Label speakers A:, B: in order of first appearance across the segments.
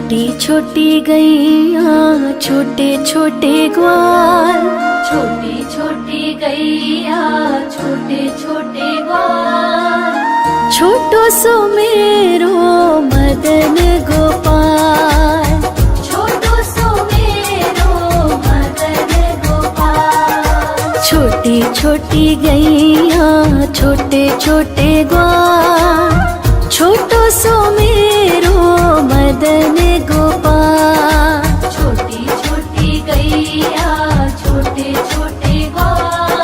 A: छोटी छोटी गैया छोटे छोटे ग्वाल,
B: छोटी छोटी गैया छोटे छोटे ग्वाल,
A: छोटो सो मेरो मदन गोपाल,
B: छोटो सो मेरो मदन गोपाल।
A: छोटी छोटी गैया छोटे छोटे ग्वाल, छोटो सो मेरो मदन गोपाल।
B: छोटी छोटी गैया छोटे छोटे ग्वाल,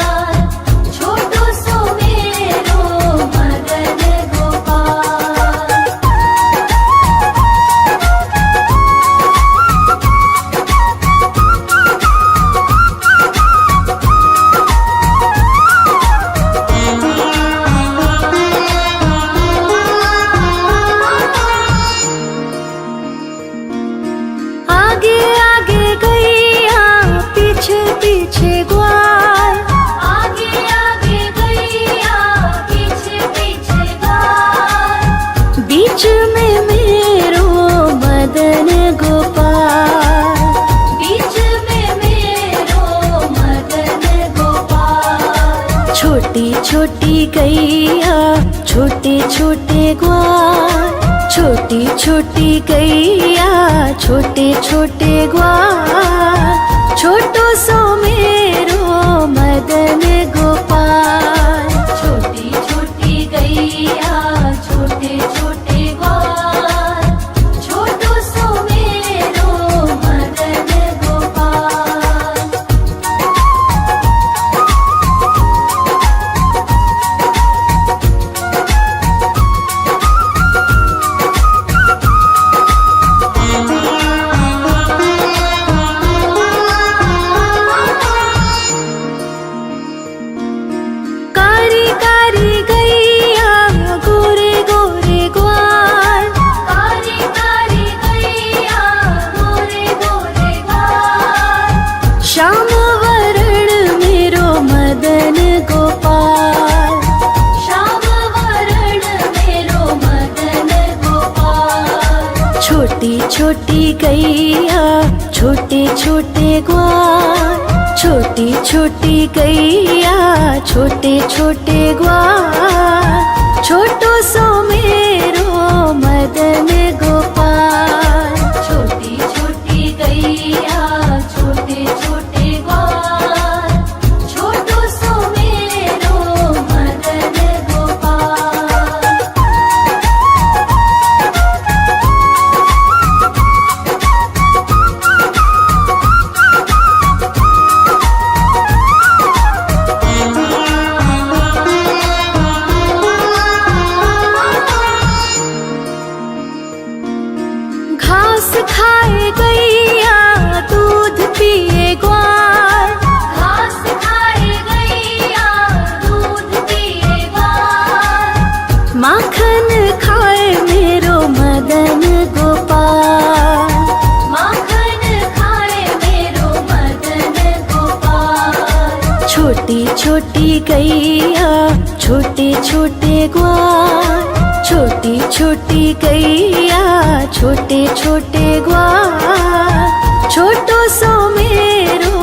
B: छोटो सो मेरो मदन गोपाल।
A: आगे आगे गैया पीछे पीछे ग्वाल,
B: आगे आगे गैया पीछे पीछे ग्वाल,
A: बीच में मेरो मदन गोपाल।
B: बीच में मेरो मदन गोपाल।
A: छोटी छोटी गैया छोटे छोटे ग्वाल, छोटी छोटी गैया छोटे छोटे ग्वाल, छोटो सो मेरो मदन गोपाल।
B: छोटी छोटी गैया छोटे छोटे ग्वाल, छोटो सो मेरो मदन गोपाल।
A: कारी कारी गैया गोरे गोरे ग्वाल,
B: कारी कारी गैया गोरे गोरे ग्वाल,
A: श्याम वरण मेरो मदन गोपाल।
B: श्याम वरण मेरो मदन गोपाल।
A: छोटी छोटी गैया छोटे छोटे ग्वाल, छोटी छोटी गैया छोटे छोटे ग्वाल, छोटो सो मेरो मदन गोपाल।
B: छोटी छोटी गैया छोटे छोटे ग्वाल, छोटो सो मेरो मदन गोपाल।
A: घास खाए गैया दूध पिए ग्वाल,
B: घास खाए गैया दूध पिए ग्वाल,
A: माखन खाए मेरो मदन गोपाल।
B: माखन खाए मेरो मदन गोपाल।
A: छोटी छोटी गैया छोटे छोटे ग्वाल, छोटी छोटी गैया छोटे छोटे ग्वाल, छोटो सो मेरो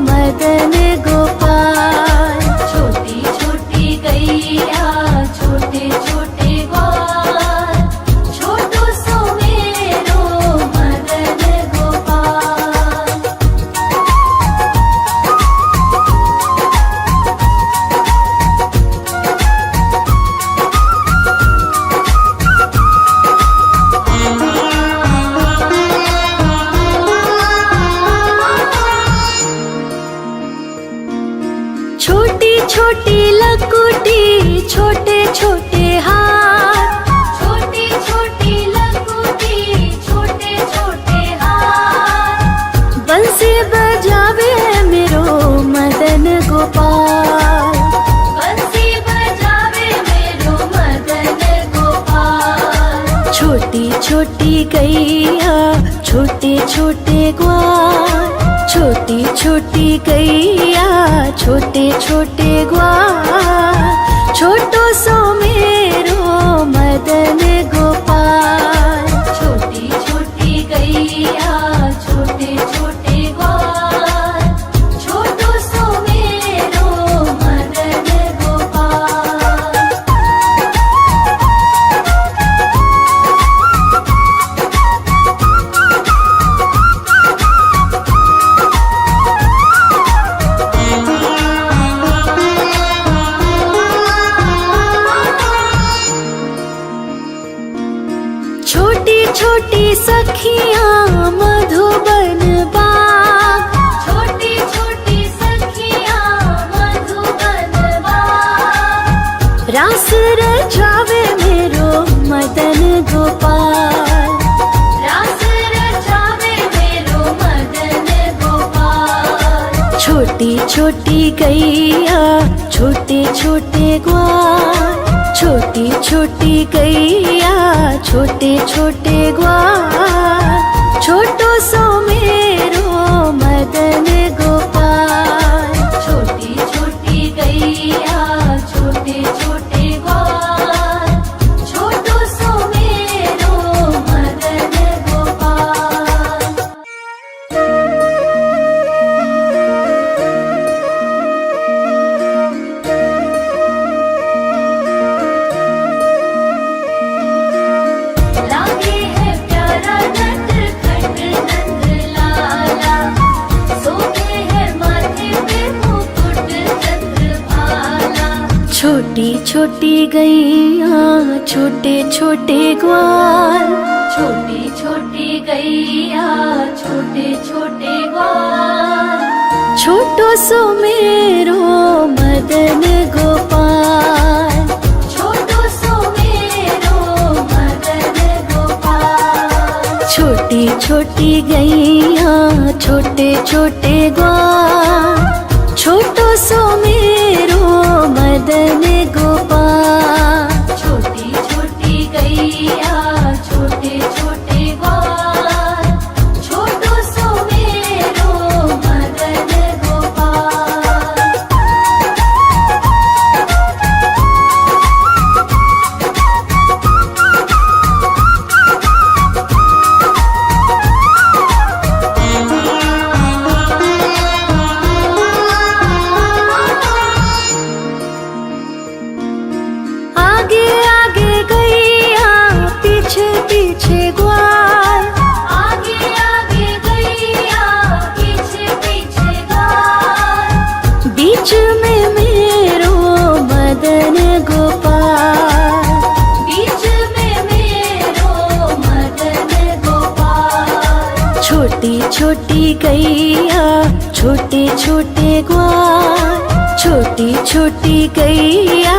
A: मदन गोपाल।
B: छोटी छोटी गैया छोटे छोटे ग्वाल, छोटो सो मेरो मदन गोपाल।
A: छोटी छोटी लकुटी छोटे छोटे हाथ,
B: छोटी छोटी लकुटी छोटे छोटे हाथ,
A: बंसी बजावे मेरो मदन गोपाल।
B: बंसी बजावे मेरो मदन गोपाल।
A: छोटी छोटी गैया छोटे छोटे ग्वाल, छोटी छोटी गैया छोटे छोटे ग्वाल, छोटो सो मेरो मदन गोपाल।
B: छोटी छोटी गैया
A: रास रचावे मेरो मदन गोपाल।
B: रास रचावे मेरो मदन गोपाल।
A: छोटी छोटी गैया छोटे छोटे ग्वाल। छोटी छोटी गैया छोटे छोटे ग्वाल। छोटो सो मेरो मदन गोपाल।
B: छोटी छोटी गैया छोटे छोटे ग्वाल। छोटो सो मेरो मदन गोपाल। लागे है प्यारा नटखट नंद लाला। सोते है माथे पे मुकुट चंद्रभाला।
A: छोटी छोटी गैया छोटे छोटे ग्वाल।
B: छोटी छोटी गैया छोटे छोटे ग्वाल।
A: छोटो सो मेरो मदन गोपाल।
B: छोटो सो मेरो मदन गोपाल।
A: छोटी छोटी गैया छोटे छोटे ग्वाल। छोटो सो मेरो मदन गोपाल।
B: छोटी छोटी गैया छोटे छोटे ग्वाल। छोटो सो मेरो मदन गोपाल।
A: आगे आगे गैया पीछे पीछे ग्वाल।
B: आगे आगे गैया पीछे पीछे ग्वाल।
A: बीच में मेरो मदन गोपाल।
B: बीच में मेरो मदन गोपाल।
A: छोटी छोटी गैया छोटे छोटे ग्वाल। छोटी छोटी गैया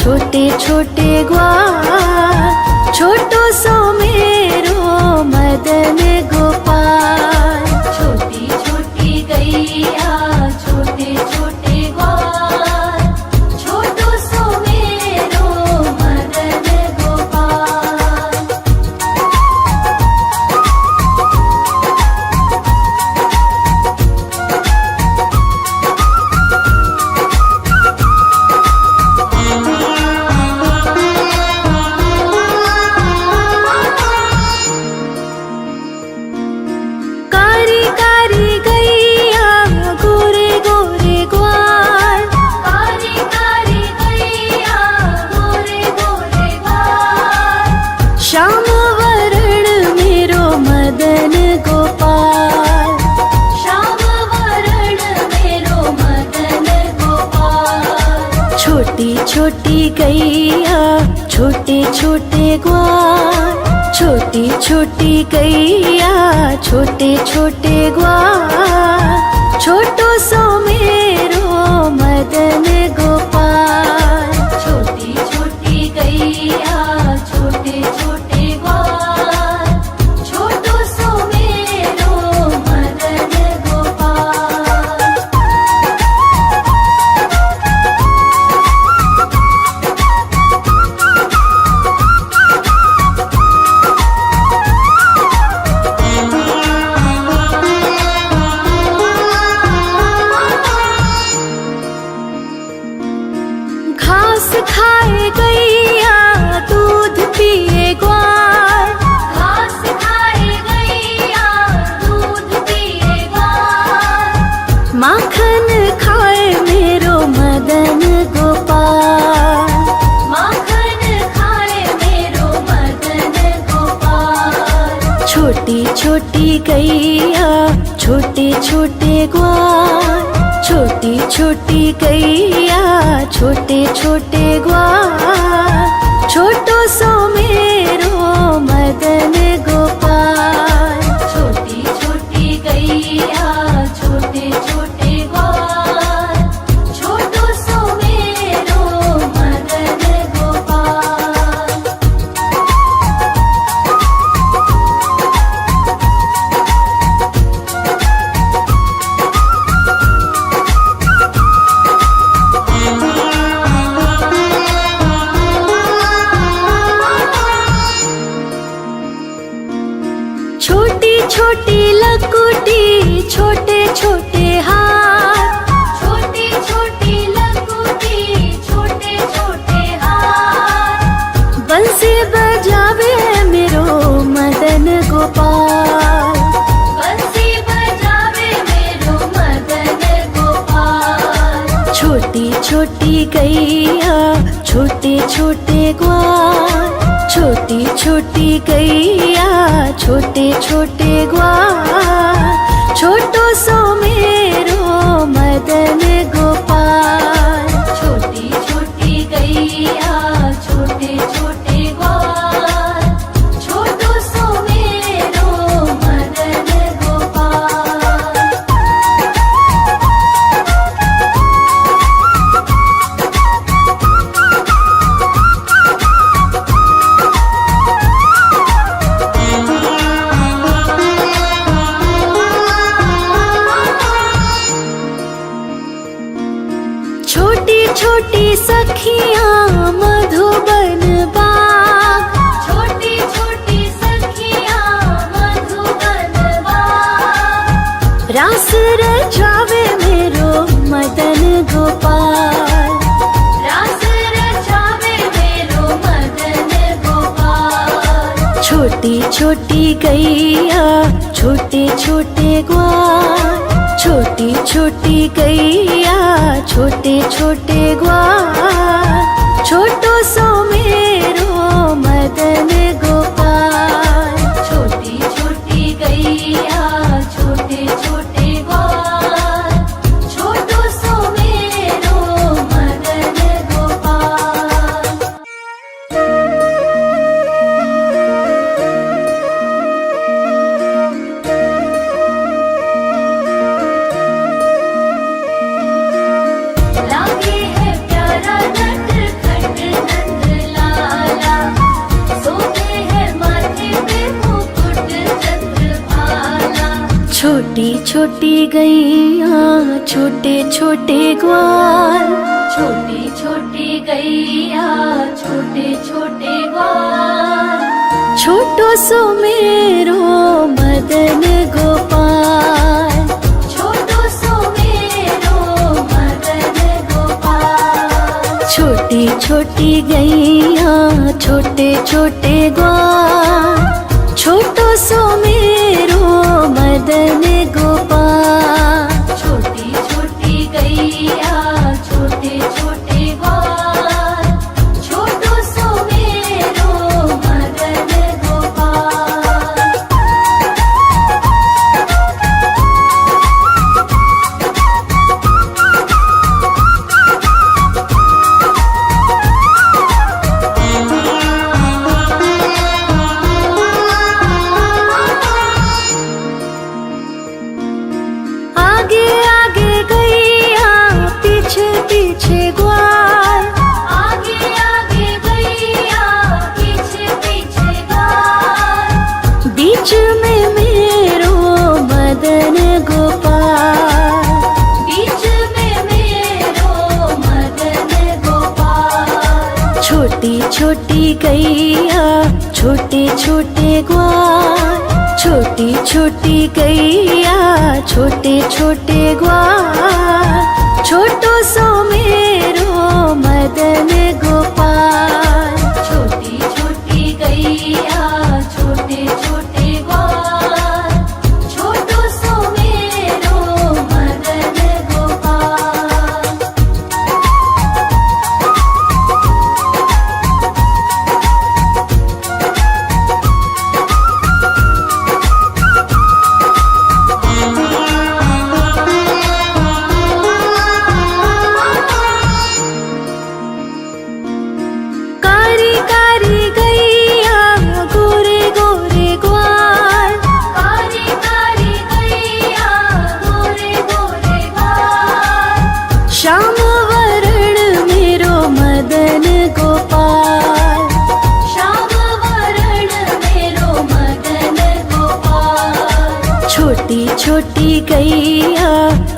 A: छोटे छोटे ग्वाल। छोटो सो मेरो मदन गोपाल।
B: छोटी छोटी गैया छोटे छोटे ग्वाल। छोटो सो मेरो मदन गोपाल।
A: कारी कारी गैया गोरे गोरे ग्वाल।
B: कारी कारी गैया गोरे गोरे ग्वाल।
A: श्याम वरण मेरो मदन गोपाल।
B: श्याम वरण मेरो मदन गोपाल।
A: छोटी छोटी गैया छोटे छोटे ग्वाल। छोटी छोटी गैया छोटे छोटे ग्वाल। छोटो सो मेरो मदन गोपाल।
B: छोटी छोटी गैया छोटे छोटे ग्वाल। छोटो सो मेरो मदन गोपाल।
A: घास खाए गैया दूध पिए ग्वाल।
B: घास खाए गैया दूध पिए ग्वाल।
A: माखन खाए मेरो मदन गोपाल।
B: माखन खाए मेरो मदन गोपाल।
A: छोटी छोटी गैया छोटे छोटे ग्वाल। छोटी छोटी गैया छोटे छोटे ग्वाल। छोटो सो मेरो मदन गोपाल।
B: छोटी छोटी गैया छोटे छोटे ग्वाल। छोटो सो मेरो मदन
A: छोटी गैया छोटे छोटे ग्वाल, छोटी छोटी गैया छोटे छोटे ग्वाल, छोटो सो मेरो मदन गोपाल।
B: छोटी छोटी गैया छोटे छोटे ग्वाल, छोटो सो मेरो मदन गोपाल।
A: छोटी छोटी सखियाँ मधुबन बाग,
B: छोटी छोटी सखियाँ मधुबन बाग,
A: रास रचावे मेरो मदन गोपाल।
B: रास रचावे मेरो मदन गोपाल।
A: छोटी छोटी गैया छोटे छोटे ग्वाल, छोटी छोटी गैया छोटे छोटे ग्वाल, छोटो सो मेरो मदन गोपाल।
B: छोटी छोटी गैया छोटे छोटे ग्वाल, छोटो सो मेरो मदन गोपाल। लागे है प्यारा नटखट नंद लाला, सोते है माथे पे मुकुट चंद्रभाला।
A: छोटी छोटी गैया छोटे छोटे ग्वाल,
B: छोटी छोटी गैया छोटे छोटे ग्वाल,
A: छोटो सो मेरो मदन गोपाल।
B: छोटो सो मेरो मदन गोपाल।
A: छोटी छोटी गैया छोटे छोटे ग्वाल, छोटो सो मेरो मदन गोपाल।
B: छोटी छोटी गैया छोटे छोटे ग्वाल, छोटो सो मेरो मदन गोपाल।
A: आगे आगे गैया पीछे पीछे ग्वाल,
B: आगे आगे गैया पीछे पीछे ग्वाल,
A: बीच में मेरो मदन गोपाल।
B: बीच में मेरो मदन गोपाल।
A: छोटी छोटी गैया छोटे छोटे ग्वाल, छोटी छोटी गैया छोटे छोटे ग्वाल, छोटो सो मेरो मदन गोपाल।
B: छोटी छोटी गैया छोटे छोटे ग्वाल, छोटो सो मेरो मदन गोपाल।
A: कारी कारी गैया गोरे गोरे ग्वाल,
B: कारी कारी गैया गोरे गोरे ग्वाल,
A: श्याम वरण मेरो मदन गोपाल।
B: श्याम वरण मेरो मदन गोपाल।
A: छोटी छोटी गैया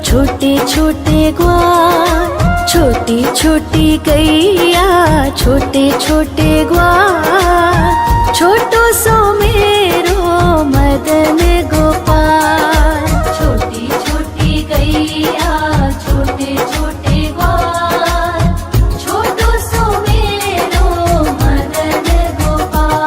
A: छोटे छोटे ग्वाल, छोटी छोटी गैया छोटे छोटे ग्वाल, छोटो सो मेरो मदन गोपाल।
B: छोटी छोटी गैया छोटे छोटे ग्वाल, छोटो सो मेरो मदन गोपाल।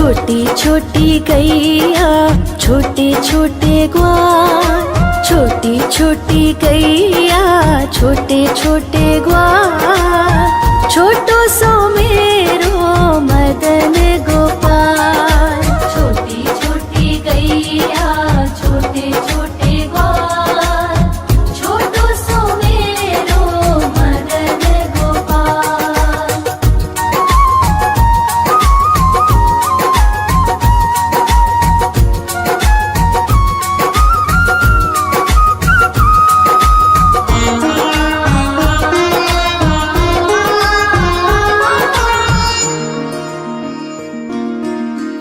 A: छोटी छोटी गैया छोटे छोटे ग्वाल, छोटी छोटी गैया छोटे छोटे ग्वाल, छोटो सो मेरो मदन गोपाल।
B: छोटी छोटी गैया छोटे छोटे ग्वाल, छोटो सो मेरो मदन गोपाल।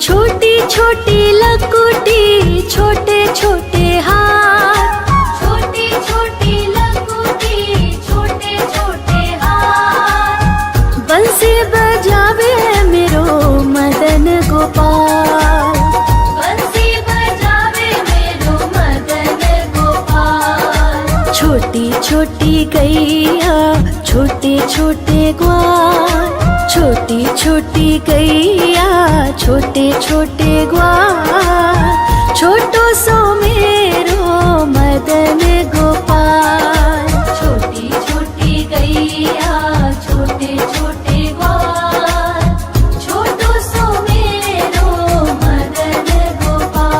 A: छोटी छोटी लकुटी छोटे छोटे हाथ,
B: छोटी छोटी लकुटी छोटे छोटे हाथ,
A: बंसी बजावे मेरो मदन गोपाल।
B: बंसी बजावे मेरो मदन गोपाल।
A: छोटी छोटी गैया छोटे छोटे ग्वाल, छोटी छोटी गैया छोटे छोटे ग्वाल, छोटो सो मेरो मदन गोपाल।
B: छोटी छोटी गैया छोटे छोटे ग्वाल, छोटो सो मेरो मदन गोपाल।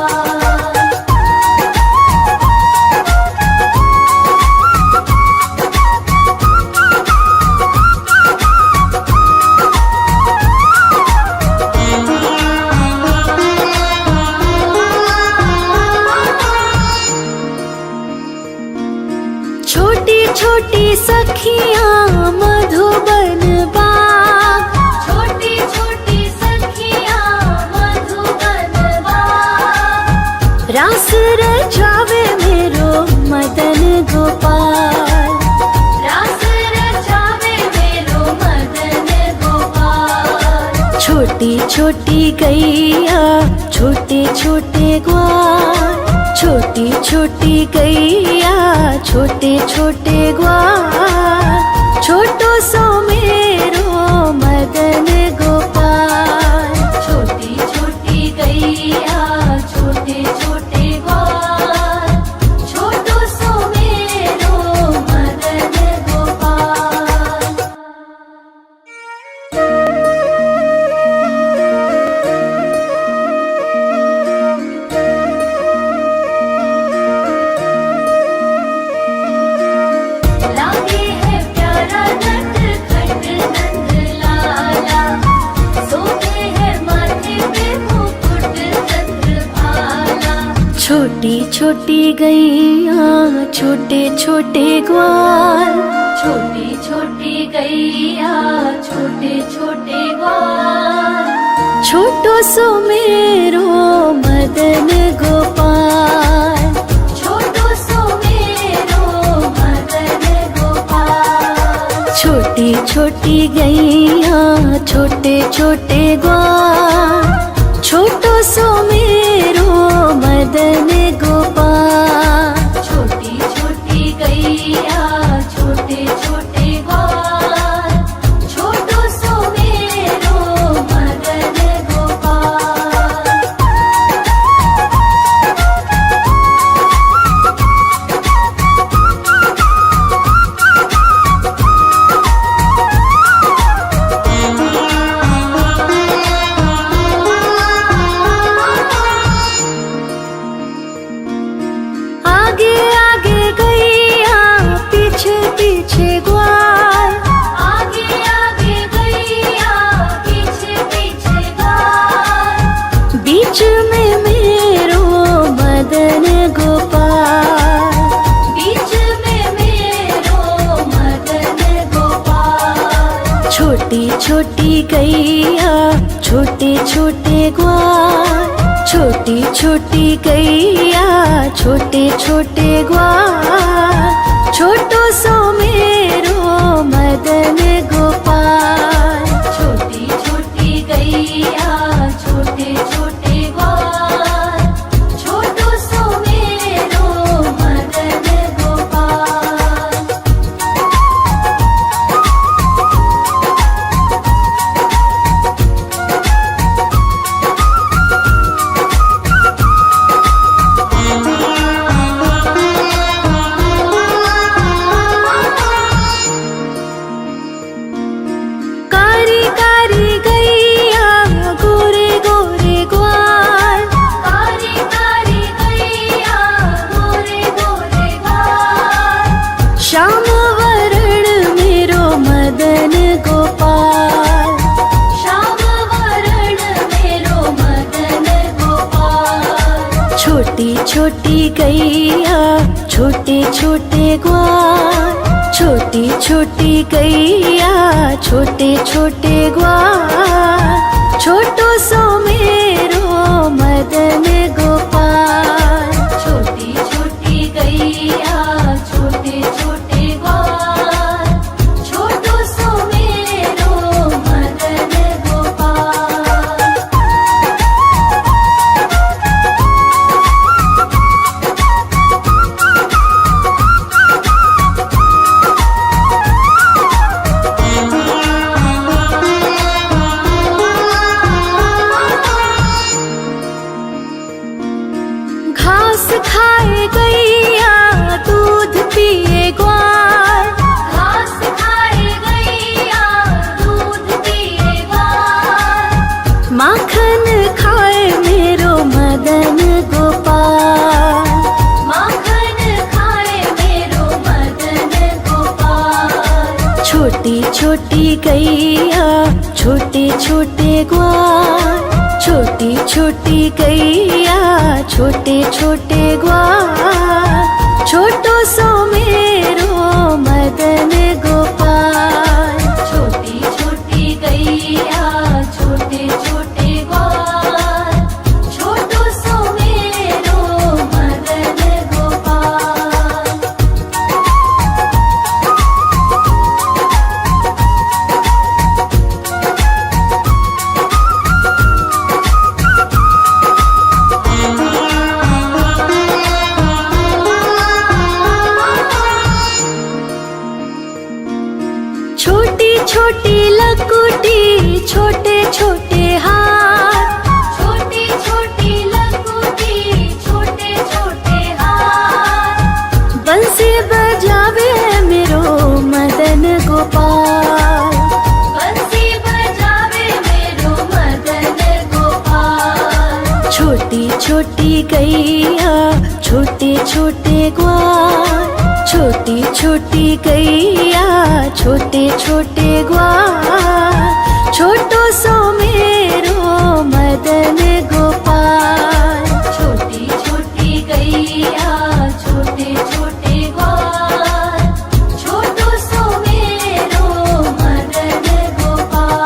A: छोटी छोटी सखियाँ मधुबन बाग,
B: छोटी छोटी सखियाँ मधुबन बाग,
A: रास रचावे मेरो मदन गोपाल।
B: रास रचावे मेरो मदन गोपाल।
A: छोटी छोटी गैया छोटे छोटे ग्वाल, छोटी छोटी गैया छोटे छोटे ग्वाल, छोटो सो मेरो मदन गोपाल।
B: छोटी छोटी गैया छोटे छोटे ग्वाल, छोटो सो मेरो मदन गोपाल। लागे है प्यारा नटखट नंद लाला, सोते है माथे पे मुकुट चंद्रभाला।
A: छोटी छोटी गैया छोटे छोटे ग्वाल,
B: छोटी छोटी गैया छोटे छोटे ग्वाल,
A: छोटो सो मेरो मदन गोपाल।
B: छोटो सो मेरो मदन गोपाल।
A: छोटी छोटी गैया छोटे छोटे ग्वाल, छोटो सो मेरो मदन गोपाल।
B: छोटी छोटी गैया छोटे छोटे ग्वाल, छोटो सो मेरो मदन गोपाल।
A: आगे आगे गैया पीछे पीछे ग्वाल,
B: आगे आगे गैया पीछे पीछे ग्वाल,
A: बीच में मेरो मदन गोपाल।
B: बीच में मेरो मदन गोपाल।
A: छोटी छोटी गैया छोटे छोटे ग्वाल, छोटी छोटी गैया छोटे छोटे ग्वाल, छोटो सो मेरो मदन गोपाल।
B: छोटी छोटी गैया छोटे छोटे ग्वाल, छोटो सो मेरो मदन गोपाल।
A: छोटी छोटी गैया छोटे छोटे ग्वाल, छोटी छोटी गैया छोटे छोटे ग्वाल, छोटो सो मेरो मदन गोपाल।
B: छोटी छोटी गैया छोटे छोटे ग्वाल, छोटो सो मेरो मदन गोपाल।
A: घास खाए गैया दूध पिए ग्वाल,
B: घास खाए गैया दूध पिए ग्वाल,
A: माखन खाए मेरो मदन गोपाल।
B: माखन खाए मेरो मदन गोपाल।
A: छोटी छोटी गैया छोटे छोटे ग्वाल, छोटी छोटी गैया छोटे छोटे ग्वाल, छोटो सो मेरो मदन गोपाल।
B: छोटी छोटी गैया छोटे छोटे ग्वाल, छोटो सो मेरो मदन गोपाल।
A: छोटी छोटी लकुटी छोटे छोटे हाथ,
B: छोटी छोटी लकुटी छोटे छोटे हाथ,
A: बंसी बजावे मेरो मदन गोपाल।
B: बंसी बजावे मेरो मदन गोपाल।
A: छोटी छोटी गैया छोटे छोटे ग्वाल, छोटी छोटी गैया छोटे छोटे ग्वाल, छोटो सो मेरो मदन गोपाल।
B: छोटी छोटी गैया छोटे छोटे ग्वाल, छोटो सो मेरो मदन गोपाल।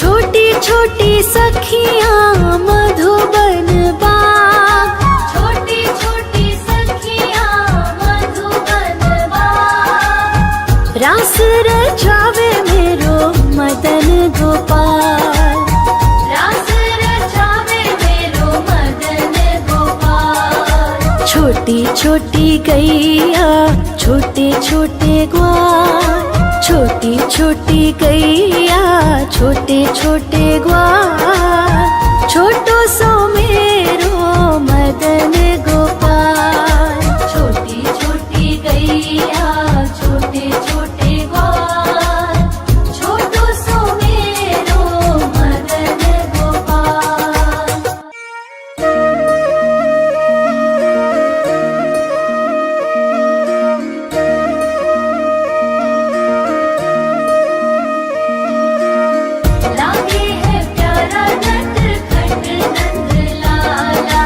A: छोटी छोटी सखियाँ मधुबन बाग,
B: छोटी छोटी सखियाँ मधुबन बाग,
A: रास रचावे मेरो मदन गोपाल।
B: रास रचावे मेरो मदन गोपाल।
A: छोटी छोटी गैया छोटे छोटे ग्वाल, छोटी छोटी गैया छोटे छोटे ग्वाल, छोटो सो मेरो मदन गोपाल।
B: छोटी छोटी गैया छोटे छोटे ग्वाल, छोटो सो मेरो मदन गोपाल। लागे है प्यारा नटखट नंद लाला,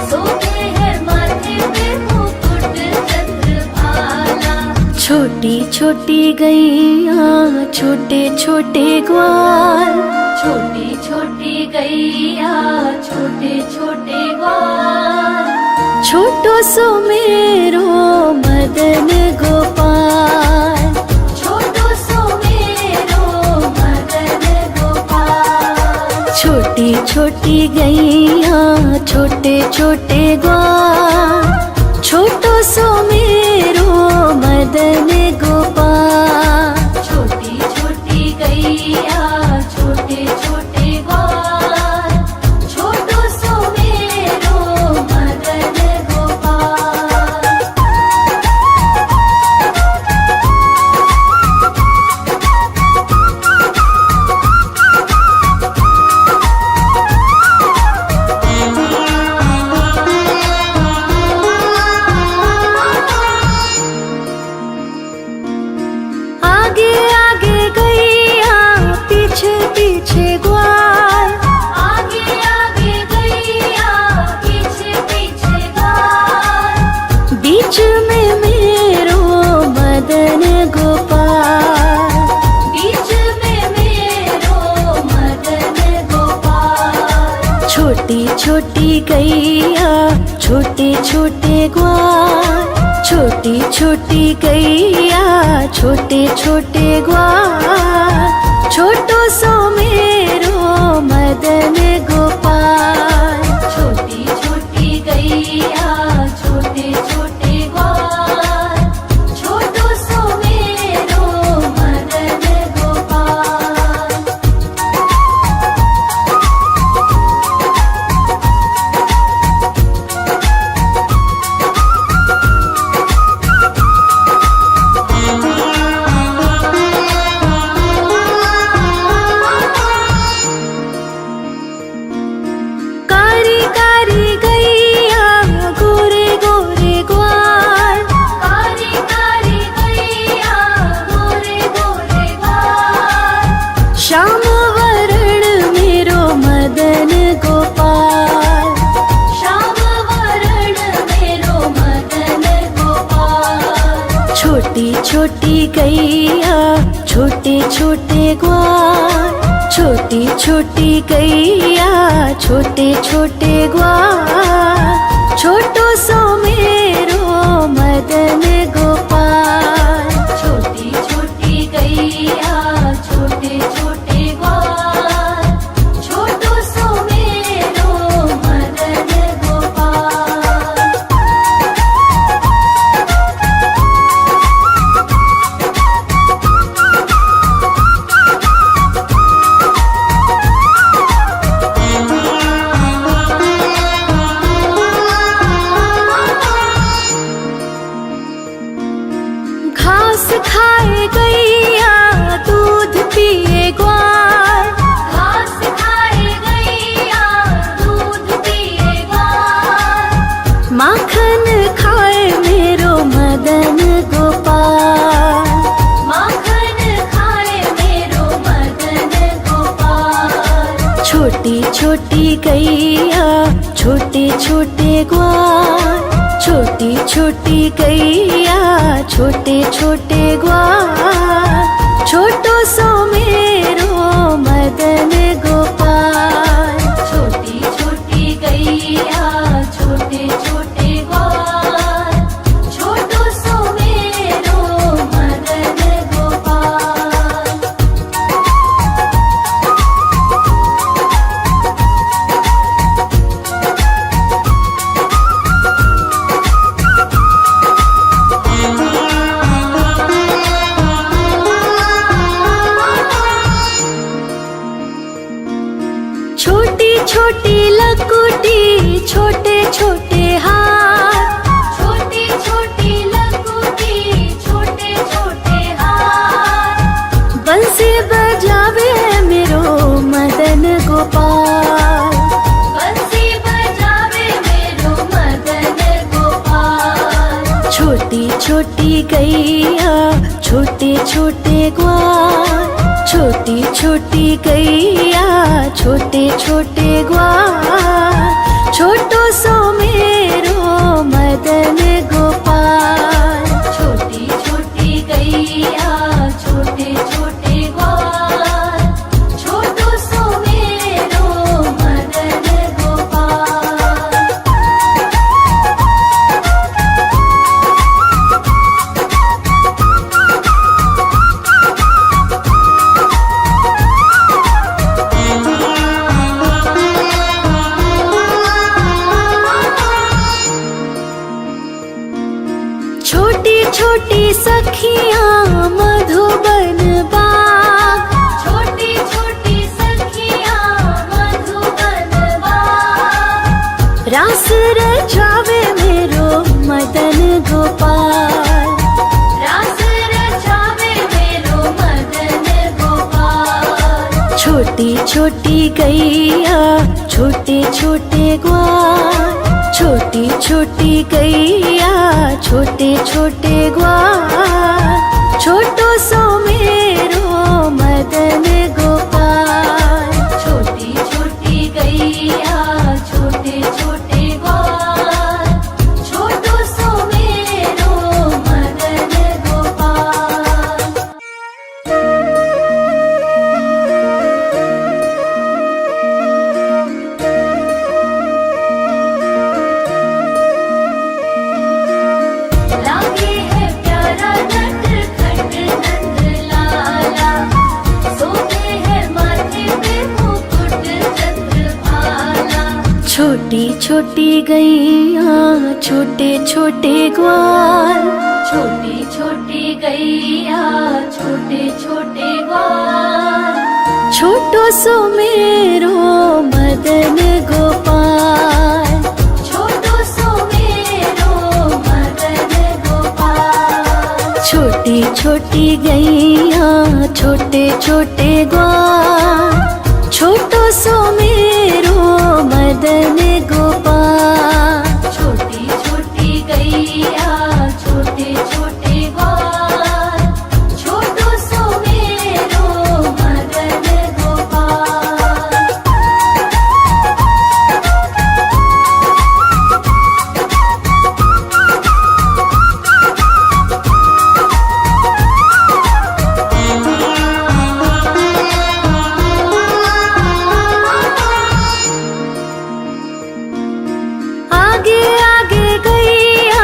B: सोते है माथे पे मुकुट चंद्रभाला।
A: छोटी छोटी गैया छोटे छोटे ग्वाल,
B: छोटी छोटी गैया छोटे छोटे ग्वाल,
A: छोटो सो मेरो मदन गोपाल।
B: छोटो सो मेरो मदन गोपाल।
A: छोटी छोटी गैया छोटे छोटे ग्वाल, छोटो सो मेरो मदन गोपाल।
B: छोटी छोटी गैया छोटे छोटे ग्वाल, छोटो सो मेरो मदन गोपाल।
A: छोटी गैया छोटे छोटे ग्वाल, छोटी छोटी गैया छोटे छोटे ग्वाल, छोटो सो मेरो मदन गोपाल।
B: छोटी छोटी गैया छोटे छोटे ग्वाल, छोटो सो मेरो मदन गोपाल।
A: कारी कारी गैया गोरे गोरे ग्वाल,
B: कारी कारी गैया गोरे गोरे ग्वाल,
A: श्याम वरण मेरो मदन गोपाल।
B: श्याम वरण मेरो मदन गोपाल।
A: छोटी छोटी गैया छोटे छोटे ग्वाल, छोटी छोटी गैया छोटे छोटे ग्वाल, छोटो सो मेरो मदन गोपाल।
B: छोटी छोटी गैया छोटे छोटे ग्वाल, छोटो सो मेरो मदन गोपाल।
A: घास खाए गैया दूध पिए ग्वाल,
B: घास खाए गैया दूध पिए ग्वाल,
A: माखन खाए मेरो मदन गोपाल।
B: माखन खाए मेरो मदन गोपाल।
A: छोटी छोटी गैया छोटे छोटे ग्वाल, छोटी छोटी गैया छोटे छोटे ग्वाल, छोटो सो मेरो मदन गोपाल।
B: छोटी छोटी गैया छोटे छोटे ग्वाल, छोटो सो मेरो मदन गोपाल।
A: छोटी छोटी लकुटी छोटे छोटे हाथ,
B: छोटी छोटी लकुटी छोटे छोटे हाथ,
A: बंसी बजावे मेरो मदन गोपाल।
B: बंसी बजावे मेरो मदन गोपाल।
A: छोटी छोटी गैया छोटे छोटे ग्वाल, छोटी छोटी गैया छोटे छोटे ग्वाल, छोटो सो मेरो मदन गोपाल।
B: छोटी छोटी गैया छोटे छोटे ग्वाल, छोटो सो मेरो मदन गोपाल।
A: छोटी छोटी सखियाँ मधुबन बाग,
B: छोटी छोटी सखियाँ मधुबन बाग,
A: रास रचावे मेरो मदन गोपाल।
B: रास रचावे मेरो मदन गोपाल।
A: छोटी छोटी गैया छोटे छोटे ग्वाल, छोटी छोटी गैया छोटे छोटे ग्वाल, छोटो सो मेरो मदन गोपाल।
B: छोटी छोटी गैया छोटे छोटे ग्वाल, छोटो सो मेरो मदन गोपाल।
A: छोटी छोटी गैया छोटे छोटे ग्वाल,
B: छोटी छोटी गैया छोटे छोटे ग्वाल,
A: छोटो सो मेरो मदन गोपाल,
B: छोटो सो मेरो मदन गोपाल।
A: छोटी छोटी गैया छोटे छोटे ग्वाल, छोटो सो मेरो मदन गोपाल।
B: छोटी छोटी गैया छोटे छोटे ग्वाल, छोटो सो मेरो मदन गोपाल।
A: आगे आगे गैया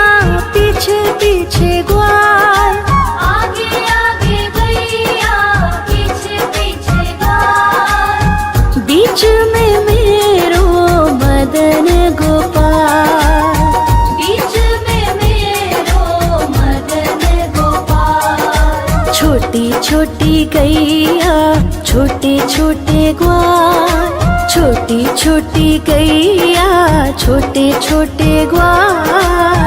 A: पीछे पीछे ग्वाल,
B: आगे आगे गैया पीछे पीछे ग्वाल,
A: बीच में मेरो मदन गोपाल।
B: बीच में मेरो मदन गोपाल।
A: छोटी छोटी गैया छोटे छोटे ग्वाल, छोटी छोटी गैया छोटे छोटे ग्वाल,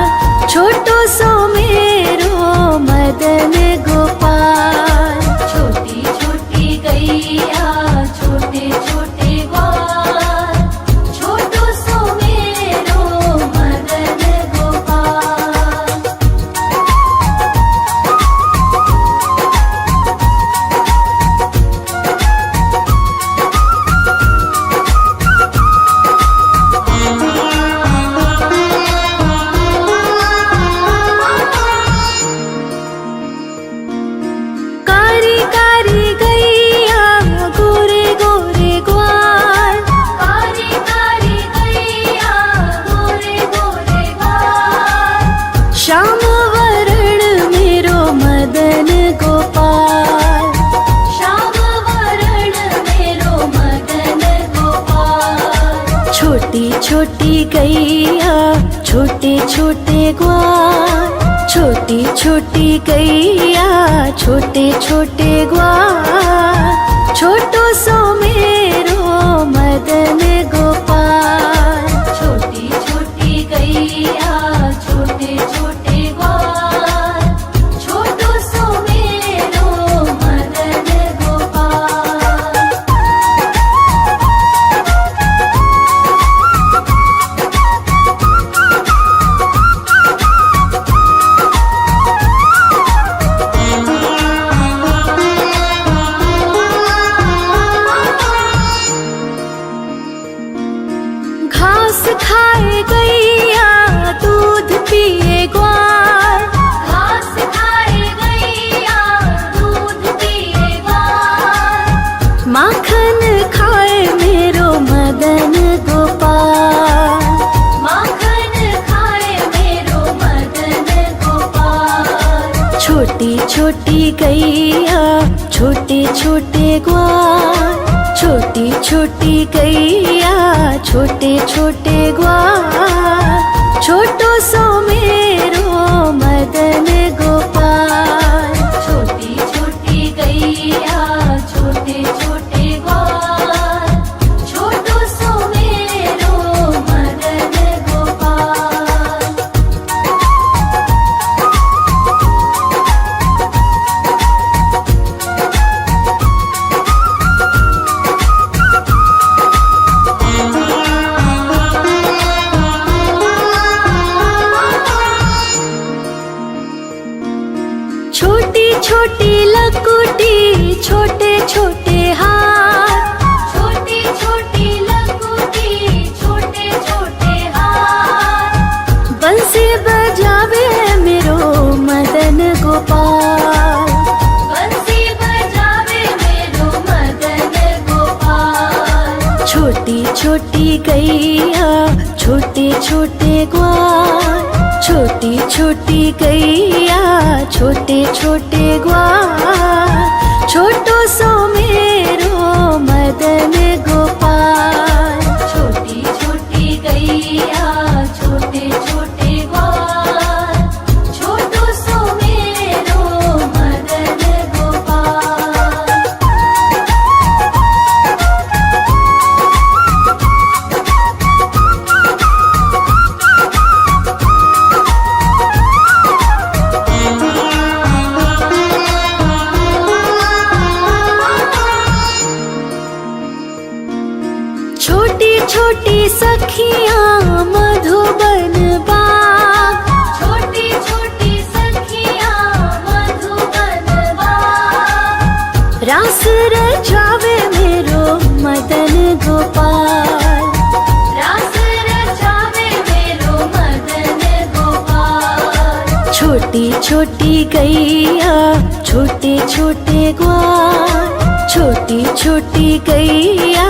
A: छोटो सो मेरो मदन गोपाल।
B: छोटी छोटी गैया छोटे छोटे ग्वाल, छोटो सो मेरो मदन गोपाल।
A: कारी कारी गैया गोरे गोरे ग्वाल,
B: कारी कारी गैया गोरे गोरे ग्वाल,
A: श्याम वरण मेरो मदन गोपाल।
B: श्याम वरण मेरो मदन गोपाल।
A: छोटी छोटी गैया छोटे छोटे ग्वाल, छोटी छोटी गैया छोटे छोटे ग्वाल, छोटो सो मेरो मदन गोपाल।
B: छोटी छोटी गैया छोटे छोटे ग्वाल, छोटो सो मेरो मदन गोपाल।
A: घास खाए गैया दूध पिए ग्वाल,
B: घास खाए गैया दूध पिए ग्वाल,
A: माखन खाए मेरो मदन गोपाल।
B: माखन खाए मेरो मदन गोपाल।
A: छोटी छोटी गैया छोटे छोटे ग्वाल, छोटी छोटी गैया छोटे छोटे ग्वाल, छोटो सो मेरो मदन गोपाल।
B: छोटी छोटी गैया छोटे छोटे ग्वाल, छोटो सो मेरो मदन गोपाल।
A: छोटी छोटी लकुटी छोटे छोटे हाथ,
B: छोटी छोटी लकुटी छोटे छोटे हाथ,
A: बंसी बजावे मेरो मदन गोपाल।
B: बंसी बजावे मेरो मदन गोपाल।
A: छोटी छोटी गैया छोटे छोटे ग्वाल, छोटी छोटी गैया छोटे छोटे ग्वाल, छोटो सो मेरो मदन गोपाल।
B: छोटी छोटी
A: छोटी सखियाँ मधुबन बाग,
B: छोटी छोटी सखियाँ मधुबन बाग,
A: रास रचावे मेरो मदन गोपाल।
B: रास रचावे मेरो मदन गोपाल।
A: छोटी छोटी गैया छोटे छोटे ग्वाल, छोटी छोटी गैया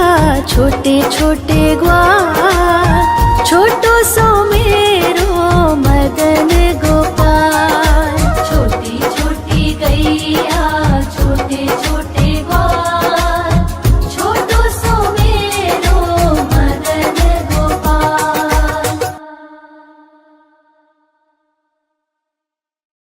A: छोटे छोटे ग्वाल, छोटो सो मेरो मदन